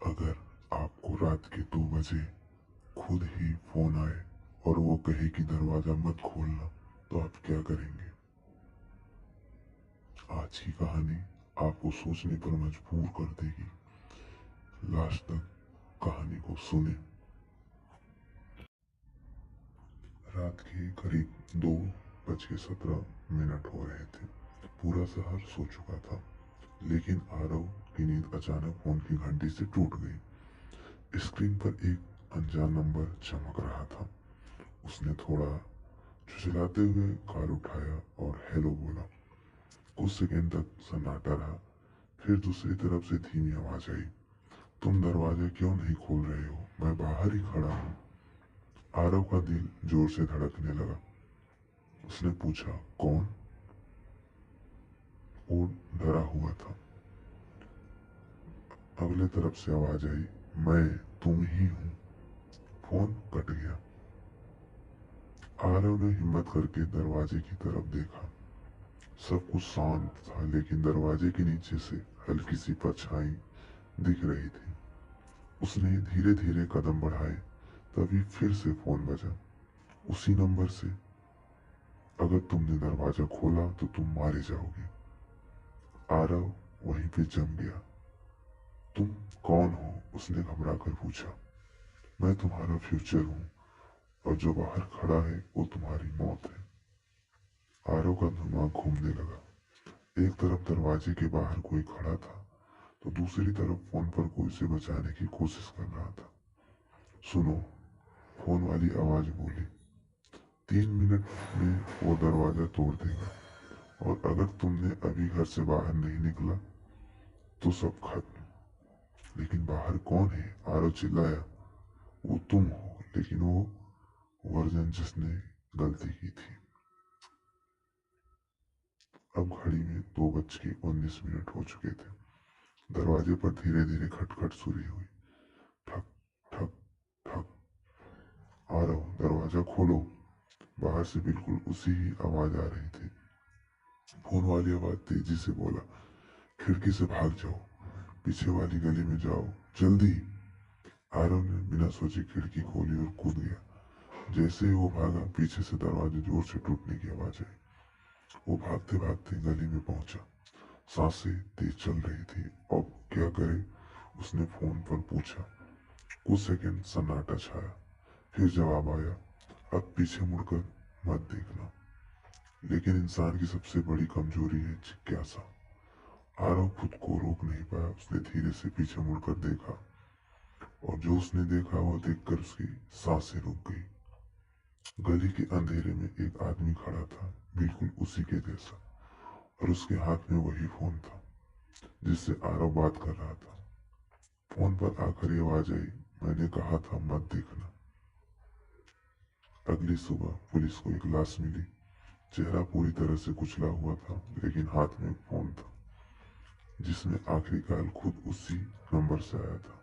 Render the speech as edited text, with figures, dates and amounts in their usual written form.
अगर आपको रात के 2 बजे खुद ही फोन आए और वो कहे कि दरवाजा मत खोलना, तो आप क्या करेंगे? आज की कहानी आपको सोचने पर मजबूर कर देगी। लास्ट तक कहानी को सुने। रात के करीब 2:17 हो रहे थे। पूरा शहर सो चुका था, लेकिन आरव की नींद अचानक फोन की घंटी से टूट गई। स्क्रीन पर एक अनजान नंबर चमक रहा था। उसने थोड़ा झुझलाते हुए कॉल उठाया और हेलो बोला। कुछ सेकंड तक सन्नाटा रहा। फिर दूसरी तरफ से धीमी आवाज आई, तुम दरवाजा क्यों नहीं खोल रहे हो? मैं बाहर ही खड़ा हूँ। आरव का दिल जोर से धड़कने लगा। उसने पूछा, कौन? वो डरा हुआ था। अगले तरफ से आवाज आई, मैं तुम ही हूँ। फोन कट गया। आरव ने हिम्मत करके दरवाजे की तरफ देखा। सब कुछ शांत था, लेकिन दरवाजे के नीचे से हल्की सी परछाई दिख रही थी। उसने धीरे धीरे कदम बढ़ाए। तभी फिर से फोन बजा, उसी नंबर से। अगर तुमने दरवाजा खोला तो तुम मारे जाओगे। आरव वहीं पे जम गया। तुम कौन हो? उसने घबरा कर पूछा। मैं तुम्हारा फ्यूचर हूँ, और जो बाहर खड़ा है वो तुम्हारी मौत है। आरव का दिमाग घूमने लगा। एक तरफ दरवाजे के बाहर कोई खड़ा था, तो दूसरी तरफ फोन पर कोई उसे बचाने की कोशिश कर रहा था। सुनो, फोन वाली आवाज बोली, 3 मिनट में वो दरवाजा तोड़ देगा, और अगर तुमने अभी घर से बाहर नहीं निकला तो सब खत्म। लेकिन बाहर कौन है? आरव चिल्लाया। वो तुम हो, लेकिन वो वर्जन जिसने गलती की थी। अब घड़ी में 2:19 हो चुके थे। दरवाजे पर धीरे धीरे खटखट शुरू हुई। ठक ठक ठक। आरव, दरवाजा खोलो। बाहर से बिल्कुल उसी ही आवाज आ रही थी। फोन वाली आवाज तेजी से बोला, खिड़की से भाग जाओ, पीछे वाली गली में जाओ, जल्दी। आरव ने बिना सोचे खिड़की खोली और कूद गया। जैसे ही वो भागा, पीछे से दरवाजे जोर से टूटने की आवाज आई। वो भागते भागते गली में पहुंचा। सांसें तेज चल रही थी। अब क्या करे? उसने फोन पर पूछा। कुछ सेकंड सन्नाटा छाया। फिर जवाब आया, अब पीछे मुड़कर मत देखना। लेकिन इंसान की सबसे बड़ी कमजोरी है जिज्ञासा। आरव खुद को रोक नहीं पाया। उसने धीरे से पीछे मुड़कर देखा, और जो उसने देखा वह देखकर उसकी सांसें रुक गई। गली के अंधेरे में एक आदमी खड़ा था, बिल्कुल उसी के जैसा, और उसके हाथ में वही फोन था जिससे आरव बात कर रहा था। फोन पर आखिरी आवाज आई, मैंने कहा था मत देखना। अगली सुबह पुलिस को एक लाश मिली। चेहरा पूरी तरह से कुचला हुआ था, लेकिन हाथ में फोन था जिसमें आखिरी कॉल खुद उसी नंबर से आया था।